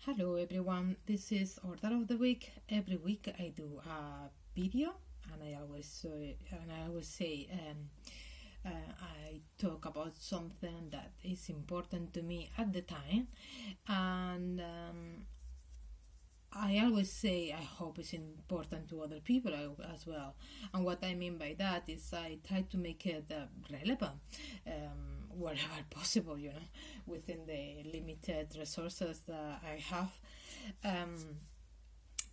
Hello everyone, this is Order of the Week. Every week I do a video and I always say I talk about something that is important to me at the time, and I always say I hope it's important to other people as well. And what I mean by that is I try to make it relevant wherever possible, within the limited resources that I have.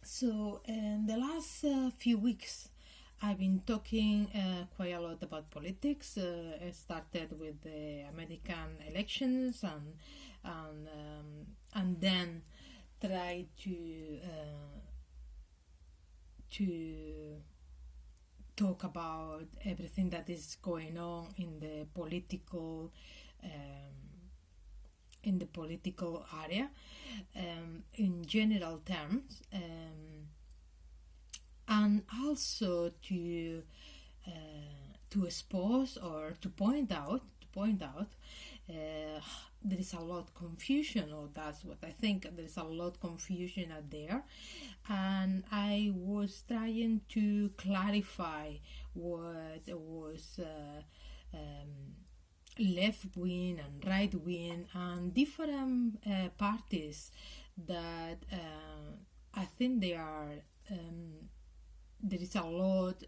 So in the last few weeks, I've been talking quite a lot about politics. I started with the American elections and then try to talk about everything that is going on in the political area in general terms, and also to expose or to point out there is a lot of confusion, or that's what I think. There is a lot of confusion out there, and I was trying to clarify what was left wing and right wing and different parties that I think they are there is a lot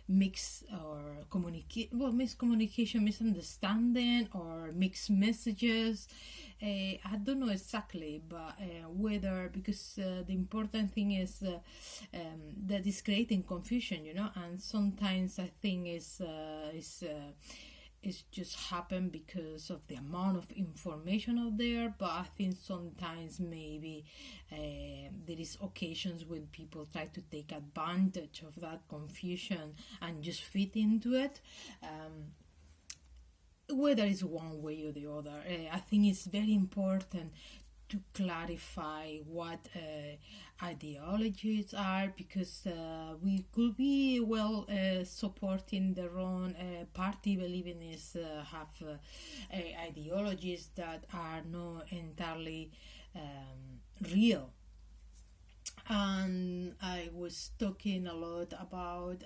miscommunication, misunderstanding, or mixed messages. I don't know exactly, but whether, because the important thing is that is creating confusion, and sometimes I think it's just happened because of the amount of information out there. But I think sometimes maybe there is occasions when people try to take advantage of that confusion and just fit into it, whether it's one way or the other. I think it's very important to clarify what ideologies are, because we could be supporting their own party, believing have ideologies that are not entirely real. And I was talking a lot about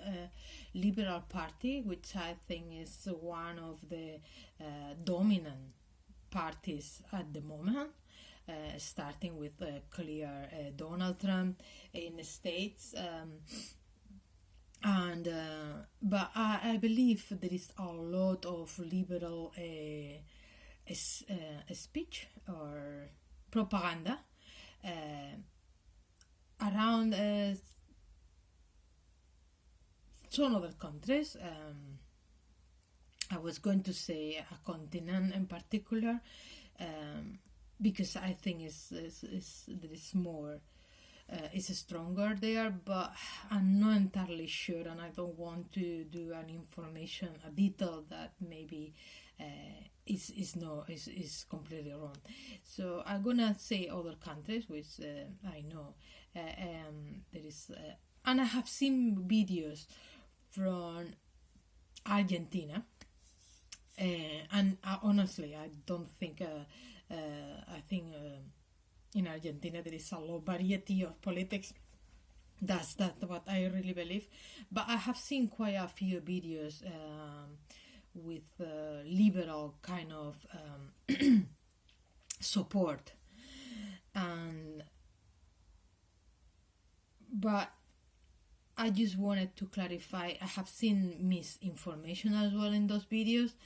Liberal Party, which I think is one of the dominant parties at the moment. Starting with clear Donald Trump in the States, but I believe there is a lot of liberal speech or propaganda around some other countries. I was going to say a continent in particular, because I think there is more, is stronger there, but I'm not entirely sure, and I don't want to do a detail that maybe is completely wrong. So I'm gonna say other countries which I know there is, and I have seen videos from Argentina, and honestly, I don't think. I think in Argentina there is a low variety of politics. That's what I really believe. But I have seen quite a few videos with liberal kind of support, but I just wanted to clarify. I have seen misinformation as well in those videos.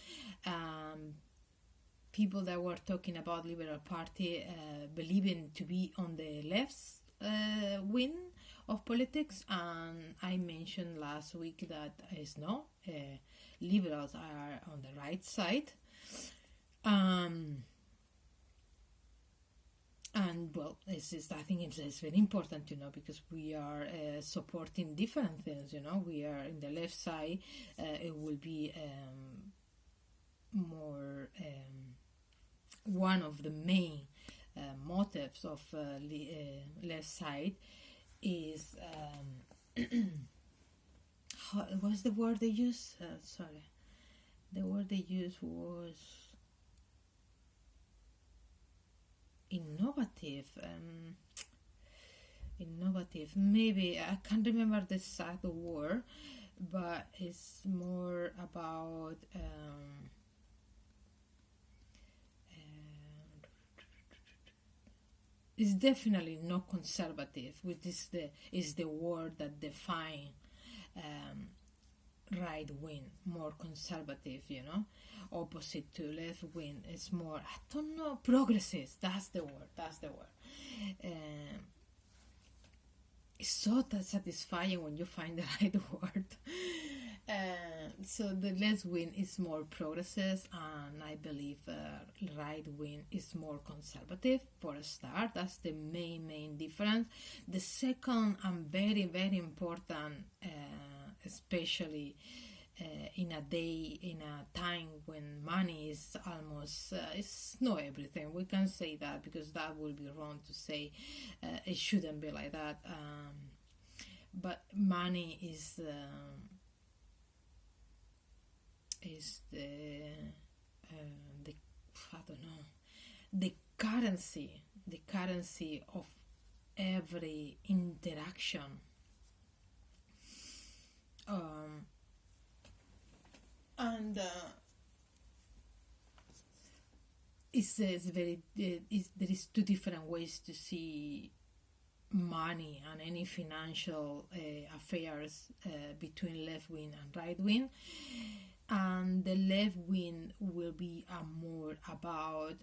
People that were talking about Liberal Party believing to be on the left wing of politics, and I mentioned last week that is no, liberals are on the right side, and well, I think it's very important, because we are supporting different things. We are in the left side. It will be more. One of the main motives of left side is what's the word they use? The word they used was innovative. innovative, maybe I can't remember the exact word, but it's more about it's definitely not conservative, which is the word that define um, right wing, more conservative, opposite to left wing. It's more, I don't know, progressive. That's the word. It's so satisfying when you find the right word. So the left wing is more progressive, and I believe right wing is more conservative. For a start, that's the main difference. The second and very very important, especially in a time when money is almost it's not everything. We can say that because that would be wrong to say. It shouldn't be like that. But money is the I don't know, the currency of every interaction. And there is two different ways to see money and any financial affairs between left wing and right wing. And the left wing will be more about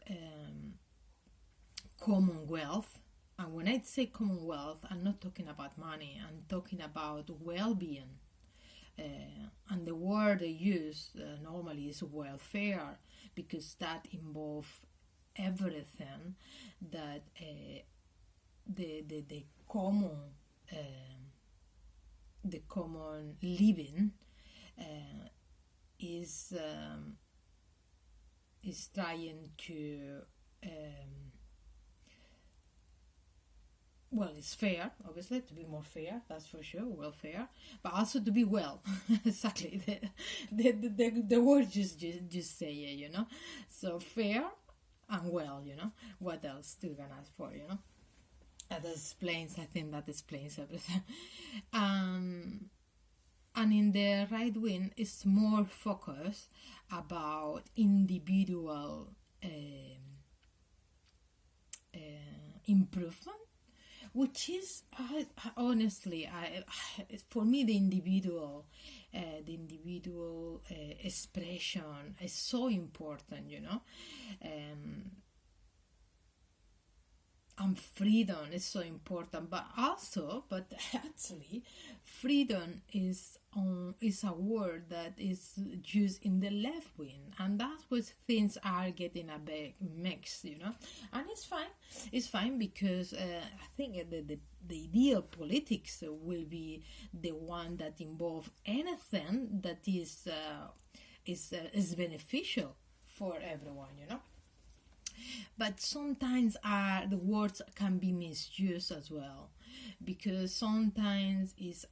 commonwealth. And when I say commonwealth, I'm not talking about money, I'm talking about well-being. And the word they use normally is welfare, because that involves everything that the common living is trying to it's fair, obviously, to be more fair, that's for sure, welfare, but also to be well. Exactly, the word just say it, so fair and well, what else do you can ask for, that explains, I think that explains everything. And in the right wing, it's more focused about individual improvement, which is honestly, for me, the individual expression is so important, and freedom is so important, but actually freedom is a word that is used in the left wing, and that's where things are getting a bit mixed, and it's fine because I think the ideal politics will be the one that involves anything that is beneficial for everyone, But sometimes the words can be misused as well, because sometimes is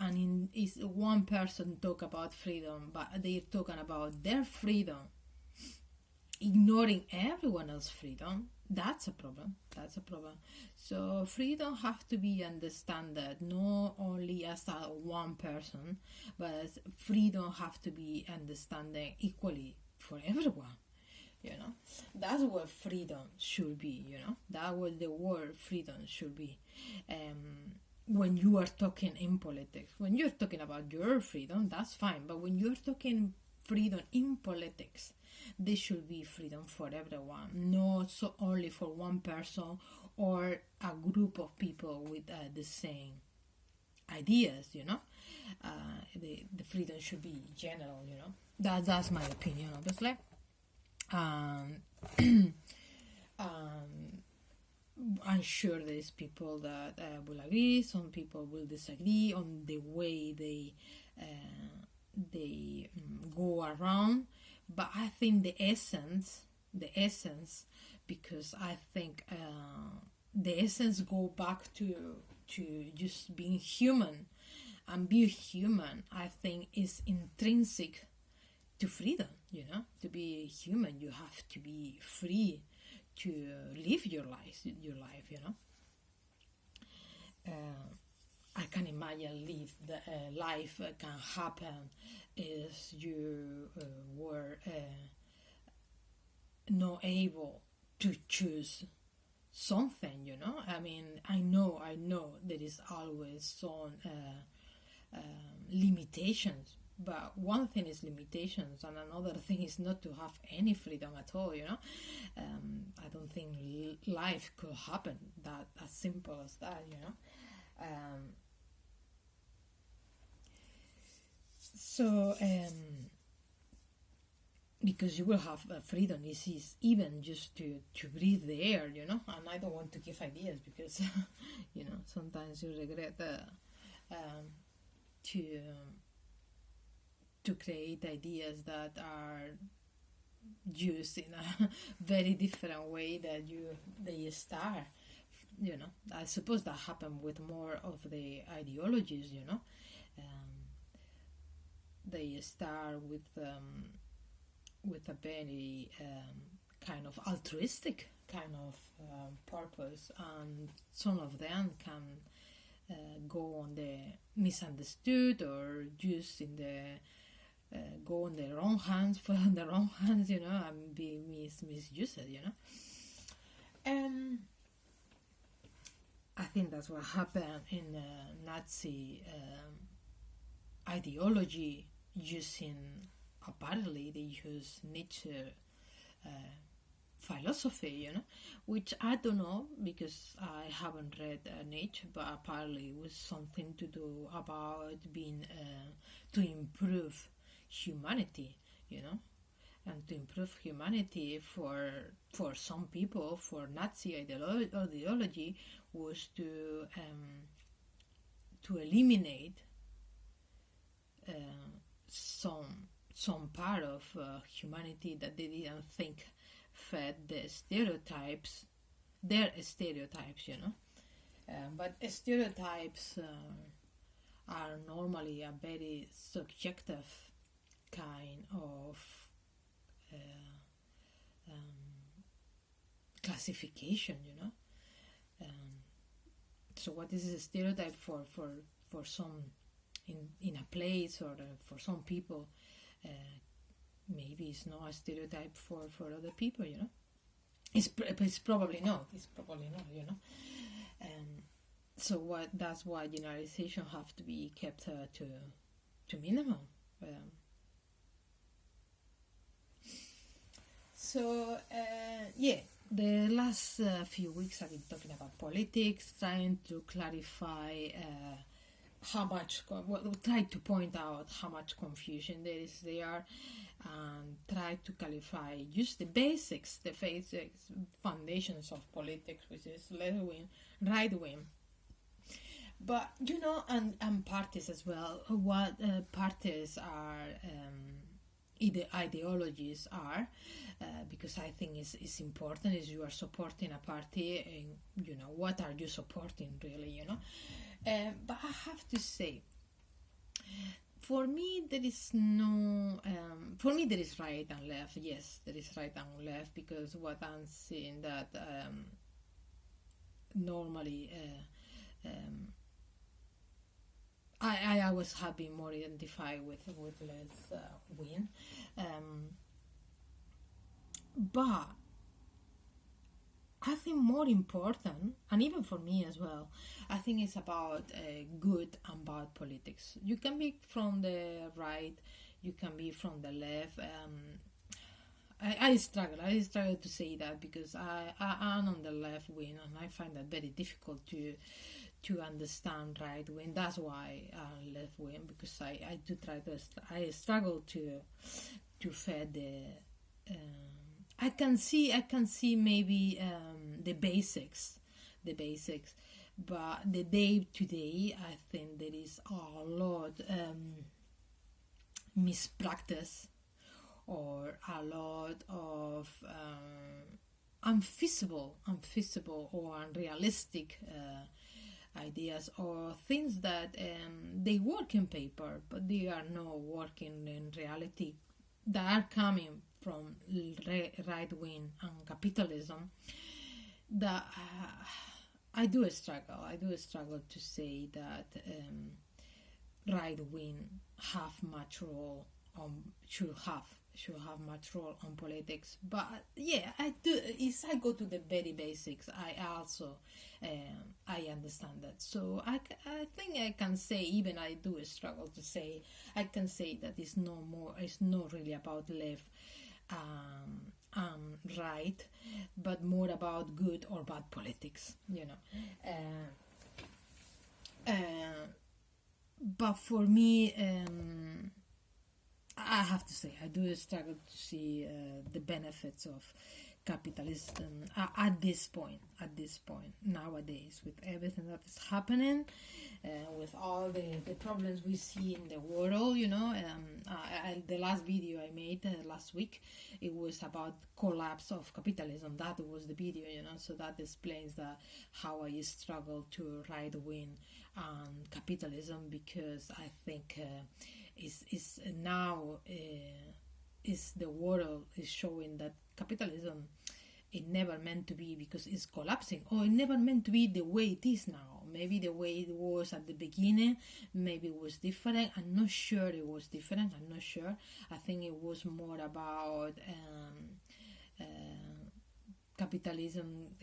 one person talk about freedom, but they're talking about their freedom, ignoring everyone else's freedom. That's a problem. So freedom have to be understood not only as one person, but freedom have to be understood equally for everyone. That's what freedom should be. That what the word freedom should be. When you are talking in politics, when you're talking about your freedom, that's fine. But when you're talking freedom in politics, there should be freedom for everyone, not so only for one person or a group of people with the same ideas. The freedom should be general. That's my opinion, obviously. I'm sure there's people that will agree, some people will disagree on the way they go around, but I think the essence, because I think the essence go back to just being human, and being human, I think, is intrinsic to freedom. To be human, you have to be free to live your life. I can imagine life can happen if you were not able to choose something, you know. I mean, I know there is always some limitations, but one thing is limitations and another thing is not to have any freedom at all, you know. I don't think life could happen that as simple as that, you know. So because you will have freedom is even just to breathe the air, you know. And I don't want to give ideas because you know, sometimes you regret to create ideas that are used in a very different way that they start, you know. I suppose that happened with more of the ideologies, you know. They start with a very kind of altruistic kind of purpose, and some of them can go on the misunderstood or just in the go on their own hands, for their own hands, you know, and be misused, you know. I think that's what happened in Nazi ideology, using apparently they use Nietzsche philosophy, you know, which I don't know because I haven't read Nietzsche, but apparently it was something to do about being to improve humanity, you know, and to improve humanity for some people, for Nazi ideology was to eliminate some part of humanity that they didn't think fed their stereotypes, you know. But stereotypes are normally a very subjective kind of classification, you know. So what is a stereotype for some in a place, or for some people, maybe it's not a stereotype for other people, you know. It's probably not, you know. So that's why generalization have to be kept to minimum. Yeah, the last few weeks I've been talking about politics, trying to clarify how much, try to point out how much confusion there is there, and try to clarify just the basics, the basics, foundations of politics, which is left wing, right wing. But you know, and parties as well. What parties are, ideologies are, because I think it's important. Is you are supporting a party, and you know, what are you supporting really, you know. But I have to say, for me there is no, for me there is right and left. Yes, there is right and left, because what I'm seeing that normally I always have been more identified with left wing, but I think more important, and even for me as well, I think it's about good and bad politics. You can be from the right, you can be from the left. I struggle to say that, because I'm on the left wing, and I find that very difficult to understand right wing. That's why I'm left wing, because I do try to, I struggle to fed the. I can see maybe the basics, but the day to day, I think there is a lot mispractice, or a lot of unfeasible or unrealistic ideas, or things that they work in paper, but they are not working in reality, that are coming from right wing and capitalism, that I do struggle. I do struggle to say that right wing have much role on should have much role on politics. But yeah, I do. If I go to the very basics, I also I understand that. So I think I can say, even I do struggle to say, I can say that it's no more. It's not really about left. Right, but more about good or bad politics, but for me, I have to say, I do struggle to see the benefits of capitalism at this point. At this point, nowadays, with everything that is happening, with all the problems we see in the world, the last video I made last week, it was about collapse of capitalism. That was the video, so that explains how I struggle to right wing capitalism, because I think is now is the world is showing that capitalism, it never meant to be, because it's collapsing, or it never meant to be the way it is now. Maybe the way it was at the beginning, maybe it was different. I'm not sure it was different. I'm not sure. I think it was more about capitalism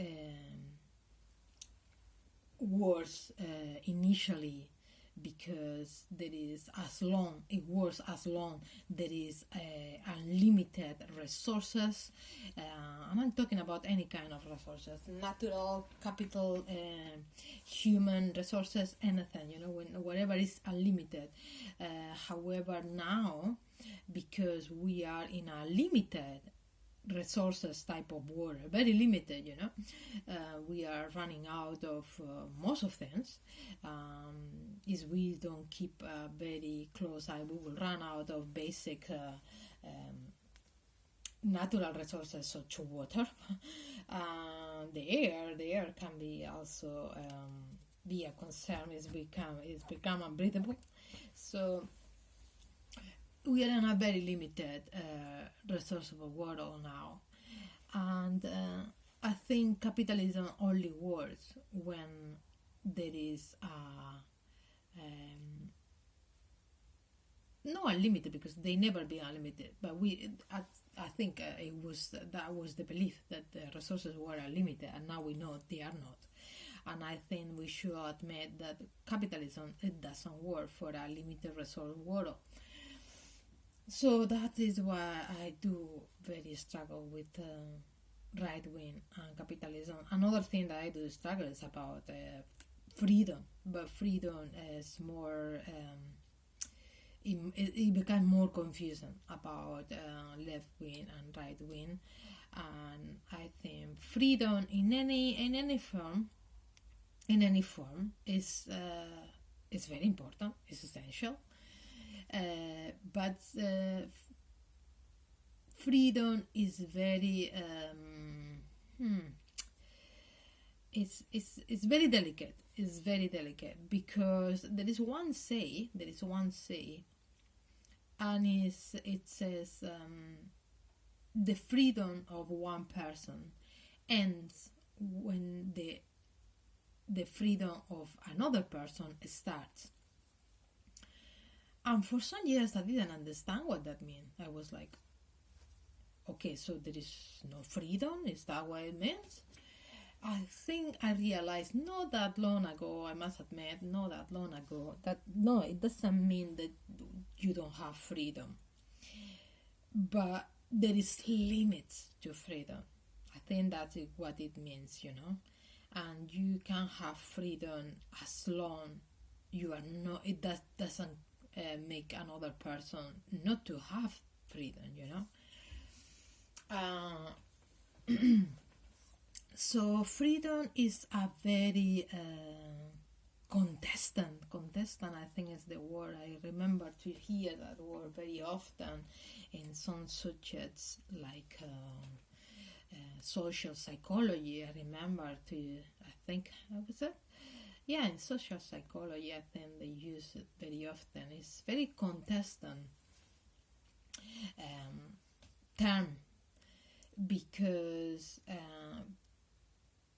was initially, because there is as long there is unlimited resources, and I'm talking about any kind of resources, natural, capital, human resources, anything, whatever is unlimited. However, now, because we are in a limited resources type of water, very limited, we are running out of most of things. If we don't keep a very close eye, we will run out of basic natural resources, such as water. The air can be also be a concern. It's become unbreathable. So we are in a very limited resource of world now, and I think capitalism only works when there is no unlimited, because they never be unlimited. But I think that was the belief, that the resources were unlimited, and now we know they are not. And I think we should admit that capitalism, it doesn't work for a limited resource world. So that is why I do very struggle with right wing and capitalism. Another thing that I do struggle is about freedom, but freedom is more. It becomes more confusing about left wing and right wing, and I think freedom in any form is very important. It's essential. But freedom is very it's very delicate. It's very delicate, because there is one say, and it says the freedom of one person ends when the freedom of another person starts. And for some years I didn't understand what that means. I was like, okay, so there is no freedom? Is that what it means? I think I realized not that long ago, I must admit, that no, it doesn't mean that you don't have freedom. But there is limits to freedom. I think that's what it means, And you can have freedom as long you are not, it doesn't make another person not to have freedom, So freedom is a very contestant, I think is the word. I remember to hear that word very often in some subjects like social psychology. I think, how was it? Yeah, in social psychology, I think they use it very often. It's very contestant term, because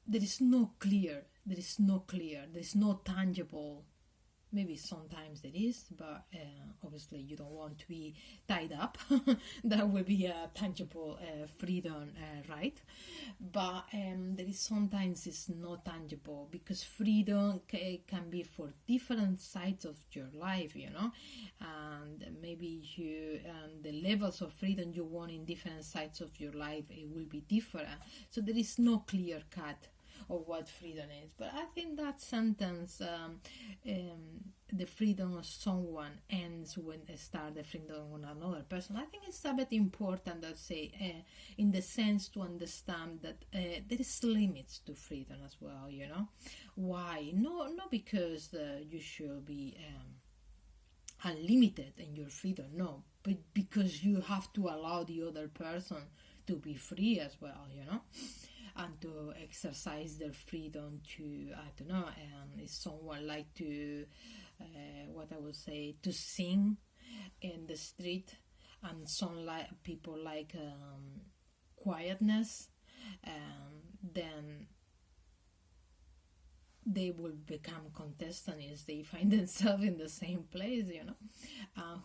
there is no clear, there is no tangible. Maybe sometimes there is, but obviously you don't want to be tied up. That would be a tangible freedom, right? But there is sometimes it's not tangible, because freedom can be for different sides of your life, and maybe the levels of freedom you want in different sides of your life, it will be different. So there is no clear cut of what freedom is. But I think that sentence, the freedom of someone ends when they start the freedom of another person, I think it's a bit important that say, in the sense to understand that there is limits to freedom as well, Why? Not because you should be unlimited in your freedom, no, but because you have to allow the other person to be free as well, and to exercise their freedom to, I don't know, if someone like to, what I would say, to sing in the street, and some people like quietness, then they will become contestants if they find themselves in the same place,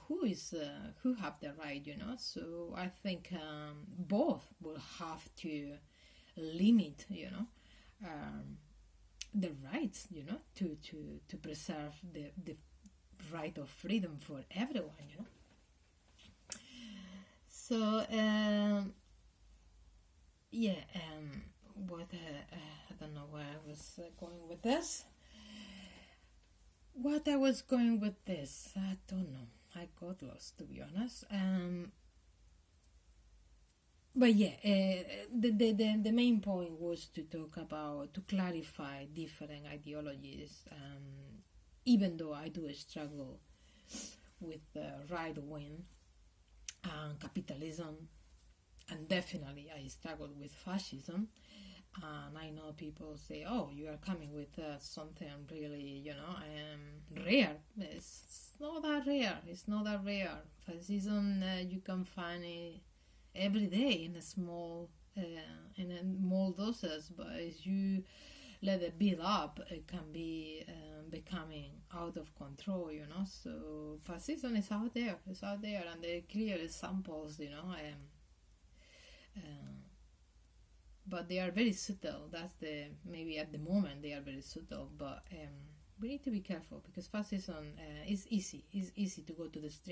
who have the right, So I think both will have to limit, the rights, to preserve the right of freedom for everyone, So, what I don't know where I was going with this. What I was going with this, I don't know. I got lost, to be honest. But yeah, the main point was to clarify different ideologies. Even though I do struggle with right wing and capitalism, and definitely I struggled with fascism. And I know people say, "Oh, you are coming with something really, rare." It's not that rare. It's not that rare. Fascism, you can find it every day in small doses, but as you let it build up, it can be becoming out of control, So fascism is out there. It's out there, and there are clear examples, but they are very subtle. That's maybe at the moment they are very subtle, but we need to be careful, because fascism is easy. It's easy to go to the street